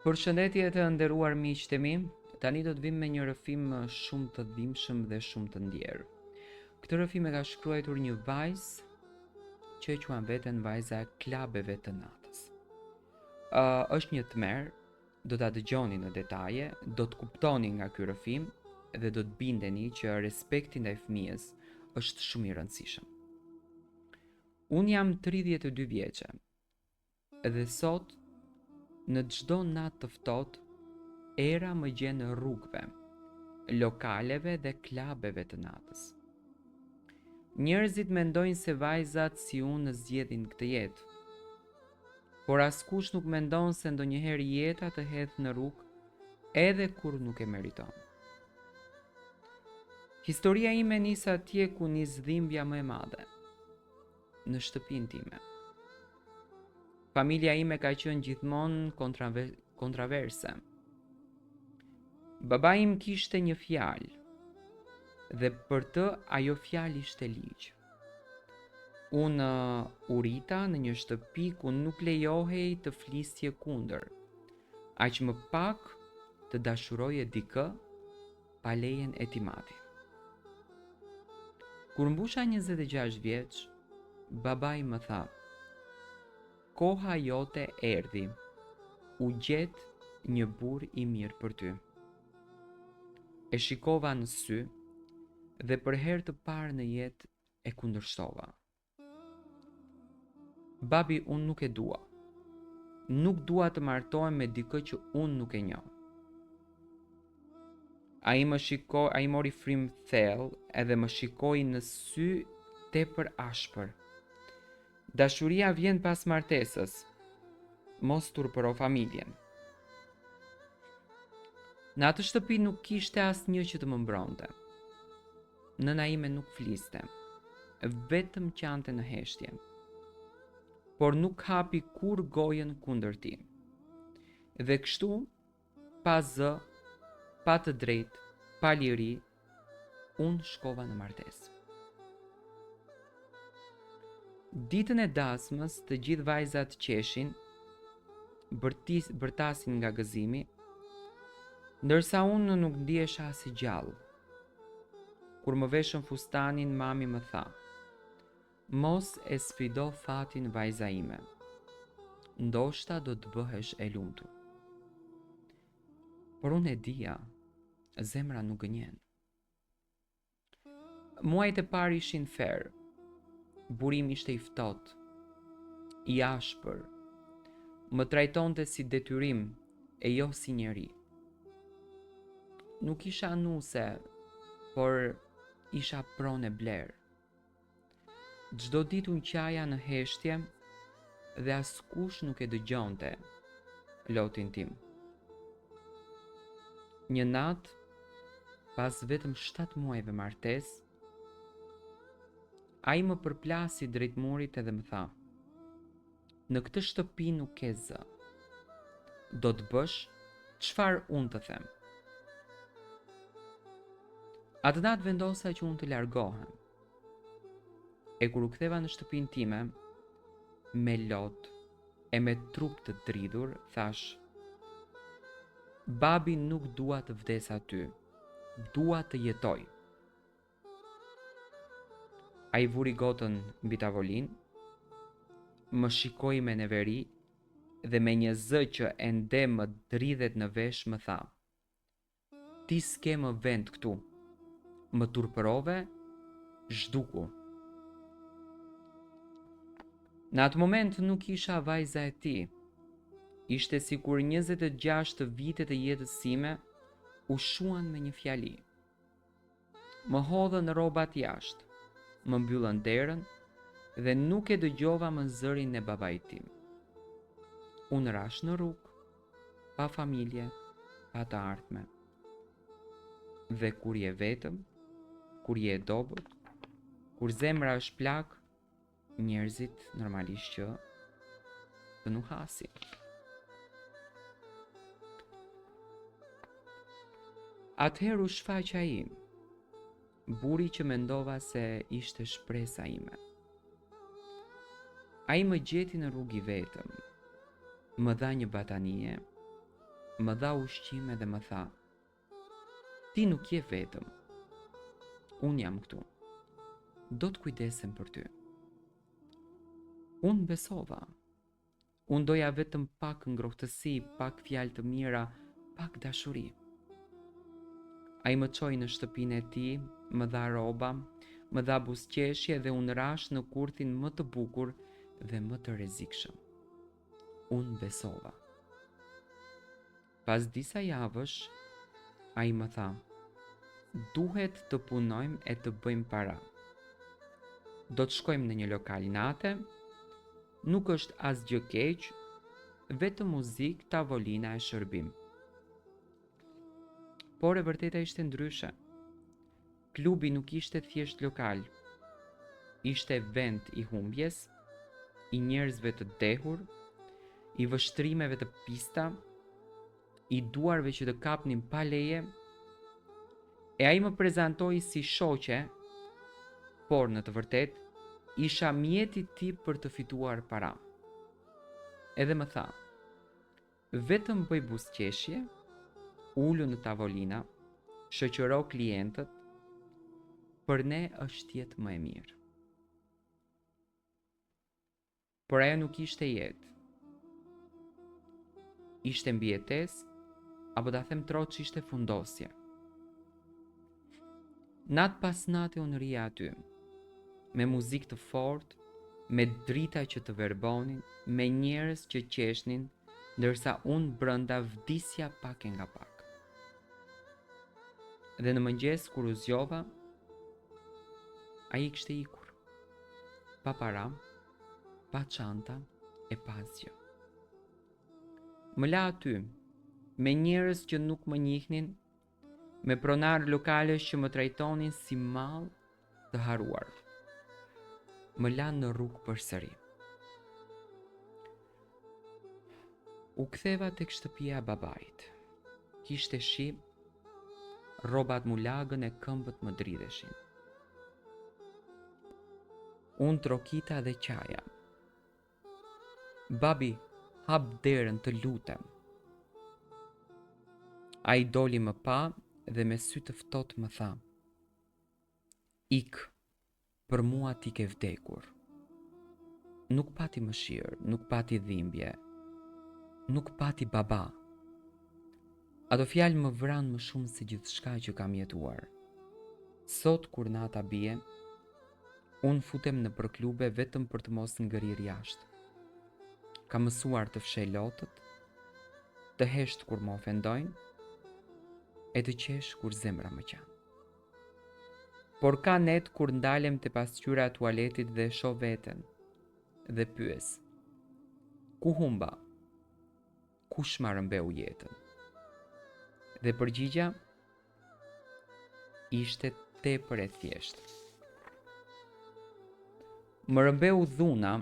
Përshëndetje të nderuar miqtë mi, tani do të vim me një rrëfim shumë të dhimbshëm dhe shumë të ndjerë. Këtë rrëfim e ka shkruar një vajzë që e quan veten vajza e klabeve të natës. Është një tmerr, do ta dëgjoni në detaje, do të kuptoni nga ky rrëfim dhe do të bindeni që respekti ndaj fëmijës është shumë i rëndësishëm. Unë jam 32 vjeçe dhe sot në çdo natë të ftohtë, era më gjen në rrugëve, lokaleve dhe klabeve të natës. Njerëzit mendojnë se vajzat si unë zgjedhin këtë jetë, por askush nuk mendon se ndonjëherë jeta të hedh në rrugë edhe kur nuk e meriton. Historia ime nis atje ku nis dhimbja më e madhe, në shtëpinë time. Familja ime ka qenë gjithmonë kontraverse. Baba im kishte një fjalë dhe për të ajo fjalë ishte ligj. Unë u rita në një shtëpi ku nuk lejohej të flisje kundër, aq më pak të dashuroje dikë pa lejen e timati. Kur mbusha 26 vjeç, baba im më tha: "Koha jote erdhi, u gjet një burr i mirë për ty." E shikova në sy dhe për herë të parë në jetë e kundërshtova. Babi, unë nuk e dua. Nuk dua të martohem me dikë që unë nuk e njoh. Ai mori frymë thellë edhe më shikoi në sy tepër ashpër. Dashuria vjen pas martesës. Mos turpëro familjen. Në atë shtëpi nuk kishte asnjë që të më mbronte. Nëna ime nuk fliste, vetëm qante në heshtje, por nuk hapi kur gojën kundër ti. Dhe kështu, pa zë, pa të drejtë, pa liri, unë shkova në martesë. Ditën e dasmës të gjithë vajzat qeshin, bërtasin nga gëzimi, ndërsa unë nuk ndihesha si gjallë. Kur më veshën fustanin, mami më tha: "Mos e sfido fatin, vajza ime. Ndoshta do të bëhesh e lumtur." Por unë e dija, zemra nuk gënjen. Muajt e parë ishin ferë. Burimi ishte i ftohtë, i ashpër. Më trajtonte si detyrim e jo si njeri. Nuk isha nuse, por isha pronë e blerë. Çdo ditë unë qaja në heshtje dhe askush nuk e dëgjonte lotin tim. Një natë, pas vetëm 7 muajve martesë, ai më përplasi drejt murit edhe më tha: "Në këtë shtëpi nuk ke zë. Do të bësh çfarë unë të them." Atë natë vendosa që unë të largohem. E kur u ktheva në shtëpinë time, me lot e me trup të dridhur, thash: "Babi, nuk dua të vdes aty. Dua të jetoj." Ai vuri gotën mbi tavolinë, më shikoi me neveri dhe me një zë që ende më dridhet në vesh më tha: "Ti s'ke më vend këtu. Më turpërove, zhduku." Në atë moment nuk isha vajza e tij. Ishte sikur 26 vitet e jetës sime u shuan me një fjali. Më hodhën rrobat jashtë, më mbyllën derën dhe nuk e dëgjova më zërin e babait tim. Unë rash në rrugë, pa familje, pa të ardhme. Dhe kur je vetëm, kur je e dobët, kur zemra është plak, njerëzit normalisht që të nuhasin. Atëherë u shfaq ai, buri që mendova se ishte shpresa ime. Ai më gjeti në rrugë i vetëm, më dha një batanie më dha ushqime dhe më tha: "Ti nuk je vetëm. Unë jam këtu. Do të kujdesem për ty." Unë besova. Unë doja vetëm pak ngrohtësi, pak fjalë të mira, pak dashuri. Ai më çoi në shtëpinë e tij, më dha rroba, më dha buzëqeshje dhe unë rash në kurthin më të bukur dhe më të rrezikshëm. Unë besova. Pas disa javësh, ai më tha: "Duhet të punojmë e të bëjmë para. Do të shkojmë në një lokal nate, nuk është asgjë keq, vetëm muzikë, tavolina e shërbim." Por e vërteta ishte ndryshe. Klubi nuk ishte thjesht lokal. Ishte vend i humbjes, i njerëzve të dehur, i vështrimeve të pista, i duarve që të kapnin pa leje, e ai më prezantoi si shoqe, por në të vërtet isha mjeti i tij për të fituar para. Edhe më tha: "Vetëm bëj buzëqeshje, ulu në tavolina, shoqëro klientët, për ne është jetë më e mirë." Por ajo nuk ishte jetë. Ishte mbijetesë, apo ta them troç ishte fundosje. Natë pas nate unë rija aty, me muzikë të fortë, me drita që të verbonin, me njerëz që qeshnin, ndërsa unë brenda vdisja pak e nga pak. Dhe në mëngjes kur u zgjova, ai kishte ikur, pa para, pa çanta e pa asgjë. Më la aty, me njerëz që nuk më njihnin, me pronar lokalesh që më trajtonin si mall të haruar. Më la në rrugë përsëri. U ktheva tek shtëpia e babait. Kishte shi, rrobat mu lagën e këmbët më dridheshin. Unë trokita dhe qaja. "Babi, hap derën, të lutem." Ai doli më pa dhe me sy të ftohtë më tha: "Ik, për mua ti ke vdekur." Nuk pati mëshirë, nuk pati dhimbje, nuk pati baba. Ato fjalë më vranë më shumë se gjithçka që kam jetuar. Sot kur nata bie, unë futem në përklube vetëm për të mos ngërir jashtë. Kam mësuar të fshej lotët, të hesht kur më ofendojnë, e të qesh kur zemra më qan. Por ka net kur ndalem te pasqyra e tualetit dhe shoh veten dhe pyes: ku humba? Kush ma rëmbeu jetën? Dhe përgjigja ishte tepër e thjeshtë. Më rëmbeu dhuna,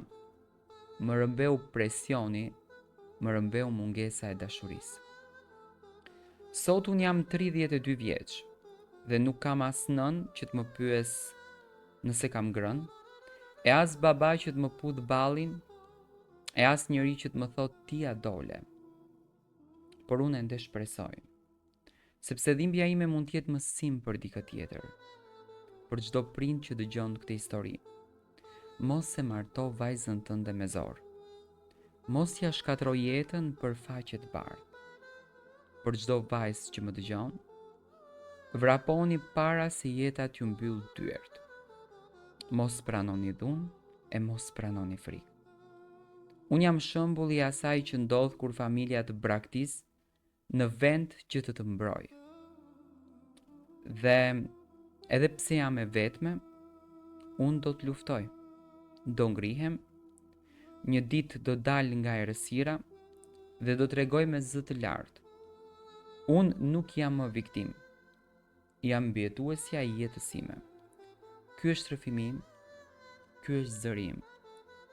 më rëmbeu presioni, më rëmbeu mungesa e dashurisë. Sot unë jam 32 vjeç dhe nuk kam as nën që të më pyes nëse kam grënë, e as baba që të më pudh ballin, e as njëri që të më thot ti a dole. Por unë ende shpresoj, sepse dhimbja ime mund të jetë mësim për dikë tjetër, për çdo prind që dëgjon këtë histori. Mos e marto vajzën tënde me zor. Mos ja shkatroj jetën për faqe të bardhë. Për çdo vajzë që më dëgjon, vraponi para se jeta t'ju mbyll dyert. Mos pranoni dhunë e mos pranoni frikë. Unë jam shembulli i asaj që ndodh kur familja të braktis në vend që të mbroj. Dhe edhe pse jam e vetme, unë do të luftoj. Do ngrihem, një ditë do dal nga errësira dhe do t'rregoj me zë të lartë. Unë nuk jam më viktim. Jam mbijetuesja e jetës sime. Ky është rrëfimi im, ky është zëri im,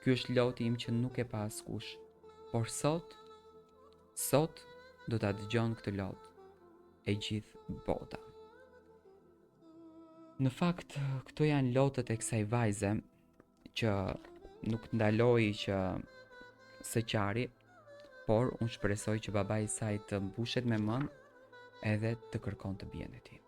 ky është loti im që nuk e pa askush. Por sot do ta dëgjon këtë lot e gjithë bota. Në fakt, këto janë lotët e kësaj vajze që nuk ndaloi që së qari por unë shpresoj që babai i saj të mbushet me mend edhe të kërkon të bien e tij.